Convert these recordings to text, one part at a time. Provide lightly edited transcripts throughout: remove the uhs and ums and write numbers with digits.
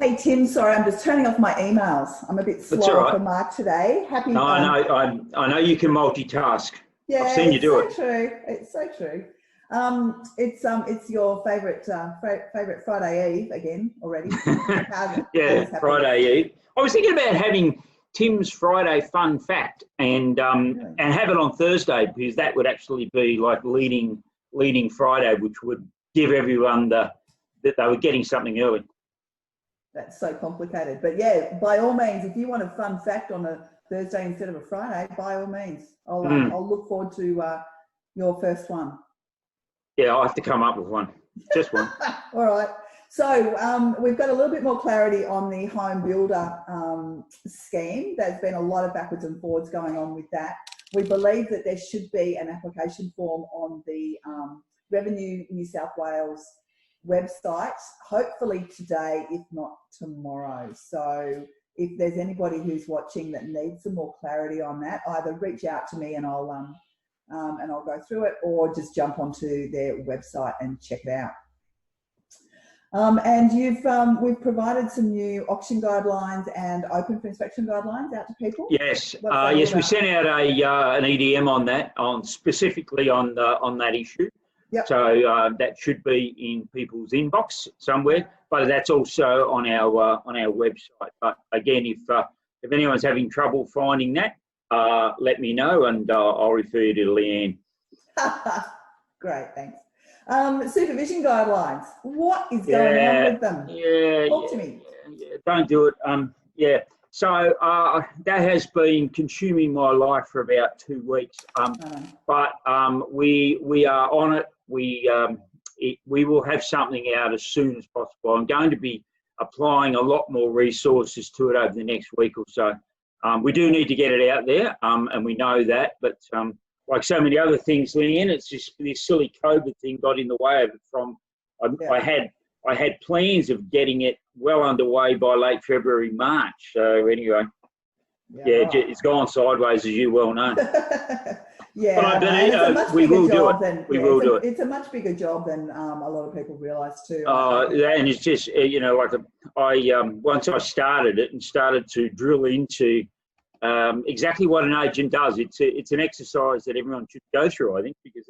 Hey Tim, sorry, I'm just turning off my emails. I'm a bit That's all slow right. for Mark today. Happy. No, I know you can multitask. I've Yeah, seen you it's do so it. true. It's so true. It's your favorite Friday Eve again already. Yeah, How's happy? Friday Eve. I was thinking about having Tim's Friday fun fact Really? and have it on Thursday, because that would actually be like leading Friday, which would give everyone that they were getting something early. That's so complicated. But yeah, by all means, if you want a fun fact on a Thursday instead of a Friday, by all means, I'll look forward to your first one. Yeah, I'll have to come up with one. Just one. All right. So we've got a little bit more clarity on the home builder scheme. There's been a lot of backwards and forwards going on with that. We believe that there should be an application form on the Revenue New South Wales website, hopefully today, if not tomorrow. So if there's anybody who's watching that needs some more clarity on that, either reach out to me and I'll go through it, or just jump onto their website and check it out. And we've provided some new auction guidelines and open for inspection guidelines out to people. Yes, yes, we sent out an EDM on that, specifically on that issue. Yep. So that should be in people's inbox somewhere, but that's also on our website. But again, if anyone's having trouble finding that, let me know and I'll refer you to Leanne. Great, thanks. Supervision guidelines. What is going on with them? Talk to me. Yeah, don't do it. Yeah. So that has been consuming my life for about 2 weeks. But we are on it. We will have something out as soon as possible. I'm going to be applying a lot more resources to it over the next week or so. We do need to get it out there, and we know that. But like so many other things, Leanne, it's just this silly COVID thing got in the way of it. I had plans of getting it well underway by late February, March. So anyway, it's gone sideways, as you well know. But we will do it. We will do it. It's a much bigger job than a lot of people realise too. And it's just once I started it and started to drill into exactly what an agent does, it's an exercise that everyone should go through, I think, because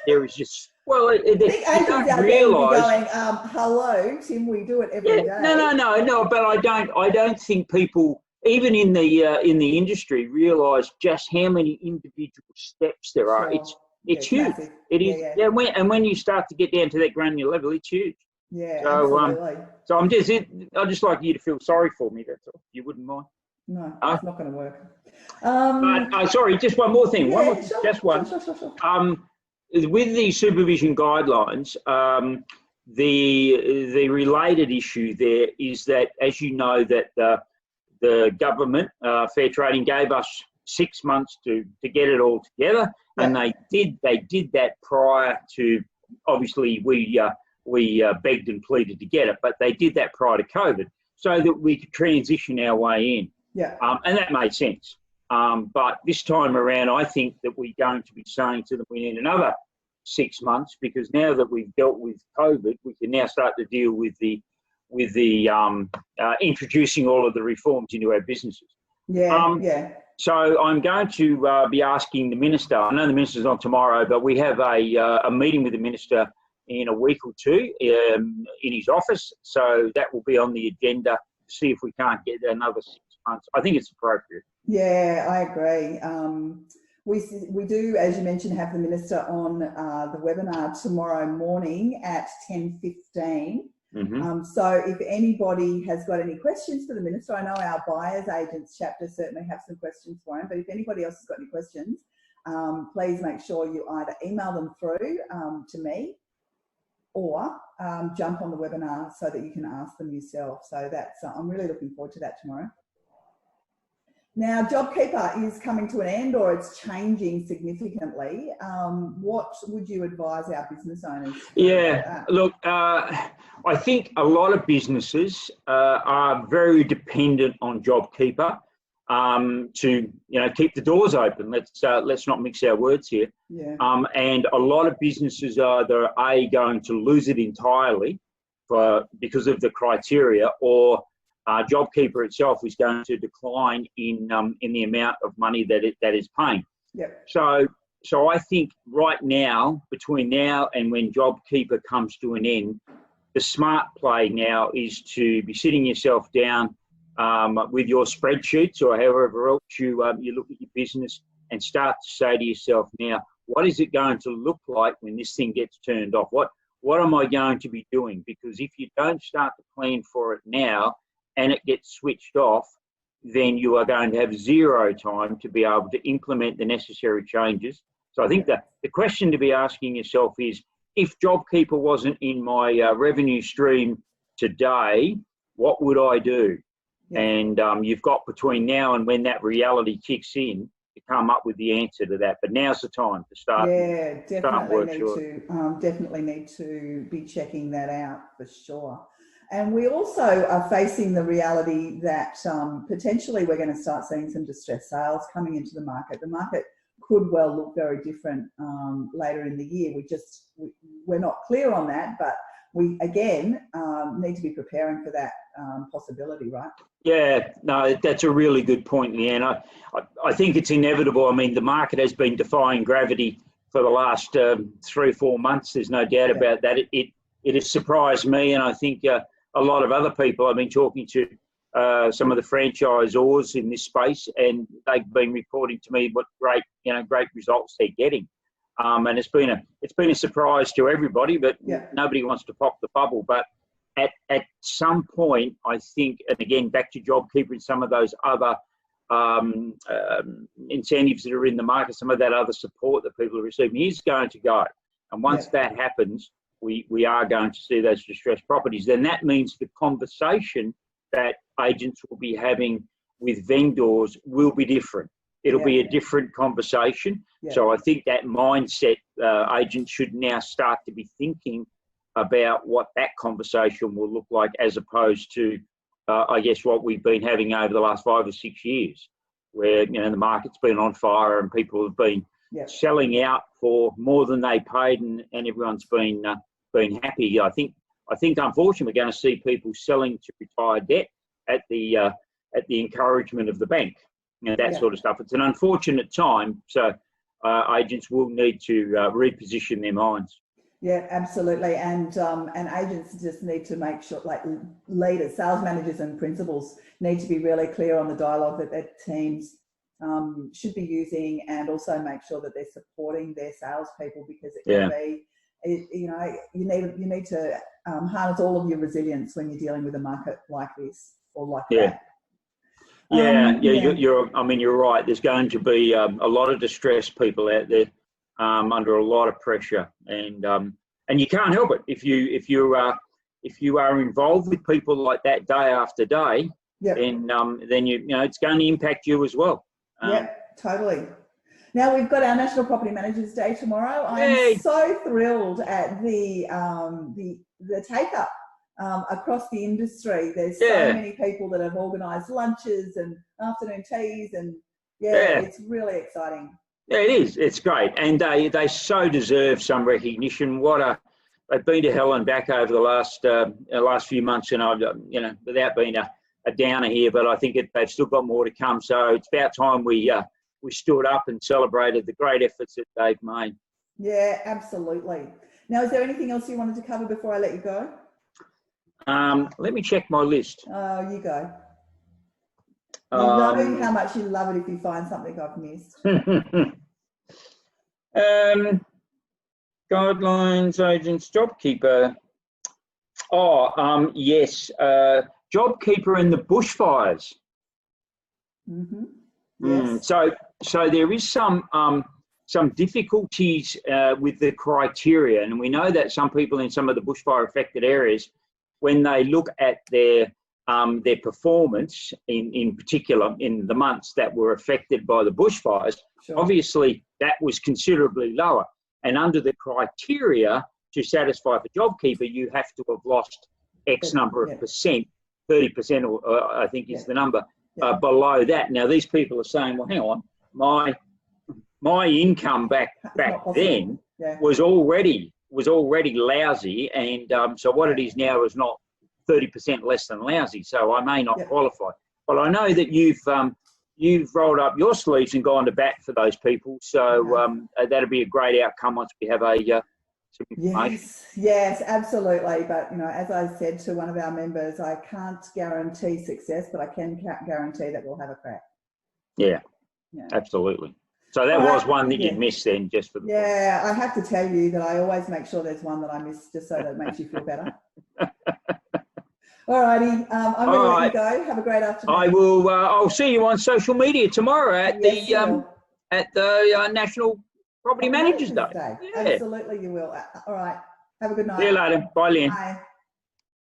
there is just I think agents out there will be going, hello, Tim, we do it every day. No, but I don't think people, even in the industry, realise just how many individual steps there are. Sure. It's huge. Massive. It is. Yeah. And when you start to get down to that granular level, it's huge. Yeah, absolutely. So I'd just like you to feel sorry for me. That's all. You wouldn't mind? No, it's not going to work. Sorry, just one more thing. Sure. With the supervision guidelines, the related issue there is that, as you know, that the government, Fair Trading, gave us 6 months to get it all together, and they did that prior to, obviously we begged and pleaded to get it, but they did that prior to COVID so that we could transition our way in. Yeah. And that made sense. But this time around, I think that we're going to be saying to them we need another 6 months, because now that we've dealt with COVID, we can now start to deal with the introducing all of the reforms into our businesses. So I'm going to be asking the Minister. I know the Minister's on tomorrow, but we have a meeting with the Minister in a week or two in his office. So that will be on the agenda to see if we can't get another 6 months. I think it's appropriate. Yeah, I agree. We do, as you mentioned, have the Minister on the webinar tomorrow morning at 10:15. Mm-hmm. So if anybody has got any questions for the Minister, I know our buyers agents chapter certainly have some questions for him, but if anybody else has got any questions, please make sure you either email them through to me or jump on the webinar so that you can ask them yourself. So that's, I'm really looking forward to that tomorrow. Now, JobKeeper is coming to an end, or it's changing significantly. What would you advise our business owners? Look, I think a lot of businesses are very dependent on JobKeeper to keep the doors open. Let's not mix our words here. Yeah. And a lot of businesses are either going to lose it entirely because of the criteria, or JobKeeper itself is going to decline in the amount of money that is paying. Yep. So I think right now, between now and when JobKeeper comes to an end, the smart play now is to be sitting yourself down with your spreadsheets or however else you look at your business and start to say to yourself, now, what is it going to look like when this thing gets turned off? What am I going to be doing? Because if you don't start to plan for it now and it gets switched off, then you are going to have zero time to be able to implement the necessary changes. So I think that the question to be asking yourself is, if JobKeeper wasn't in my revenue stream today, what would I do? Yeah. And you've got between now and when that reality kicks in to come up with the answer to that. But now's the time to start. Yeah, definitely need to be checking that out for sure. And we also are facing the reality that potentially we're going to start seeing some distressed sales coming into the market. The market could well look very different later in the year. We're not clear on that, but we again need to be preparing for that possibility, right? Yeah, no, that's a really good point, Leanne. I think it's inevitable. I mean, the market has been defying gravity for the last 3 or 4 months. There's no doubt about that. It has surprised me, and I think a lot of other people. I've been talking to some of the franchisors in this space, and they've been reporting to me what great results they're getting. And it's been a surprise to everybody, but nobody wants to pop the bubble. But at some point, I think, and again, back to JobKeeper and some of those other incentives that are in the market, some of that other support that people are receiving is going to go. And once that happens, we are going to see those distressed properties. Then that means the conversation that agents will be having with vendors will be different. It'll be a different conversation. So I think that mindset, agents should now start to be thinking about what that conversation will look like, as opposed to, I guess, what we've been having over the last 5 or 6 years, where the market's been on fire and people have been selling out for more than they paid, and everyone's been happy. I think unfortunately we're going to see people selling to retire debt at the encouragement of the bank, that sort of stuff. It's an unfortunate time, so agents will need to reposition their minds. Yeah, absolutely, and agents just need to make sure, like leaders, sales managers and principals need to be really clear on the dialogue that their teams should be using, and also make sure that they're supporting their salespeople, because it can be, you need to harness all of your resilience when you're dealing with a market like this or like that. You're right. There's going to be a lot of distressed people out there under a lot of pressure, and you can't help it if you are involved with people like that day after day. Then it's going to impact you as well. Totally. Now we've got our National Property Managers Day tomorrow. I'm so thrilled at the take-up across the industry. There's so many people that have organised lunches and afternoon teas, and it's really exciting. Yeah, it is. It's great, and they so deserve some recognition. They've been to hell and back over the last few months, and I've without being a downer here, but I think they've still got more to come. So it's about time we stood up and celebrated the great efforts that they've made. Yeah, absolutely. Now, is there anything else you wanted to cover before I let you go? Let me check my list. Oh, you go. You know how much you love it if you find something I've missed. Guidelines, agents, JobKeeper. Yes. JobKeeper and the bushfires. Mm-hmm. Yes. So there is some difficulties with the criteria, and we know that some people in some of the bushfire affected areas, when they look at their performance in particular in the months that were affected by the bushfires, obviously that was considerably lower. And under the criteria to satisfy for JobKeeper, you have to have lost X number of percent, 30%, or I think is the number, below that. Now these people are saying, well, hang on, my income back then was already was already lousy, and so what it is now is not 30% less than lousy. So I may not qualify, but I know that you've rolled up your sleeves and gone to bat for those people. So that'll be a great outcome once we have some information. Yes, absolutely. But as I said to one of our members, I can't guarantee success, but I can guarantee that we'll have a crack. Yeah. Absolutely. So that was one that you'd missed then, just for the point. I have to tell you that I always make sure there's one that I miss, just so that it makes you feel better. All righty, I'm going to let you go. Have a great afternoon. I will. I'll see you on social media tomorrow at the National Property Managers Day. Absolutely, you will. All right. Have a good night. See you later. Bye, Leanne. Bye.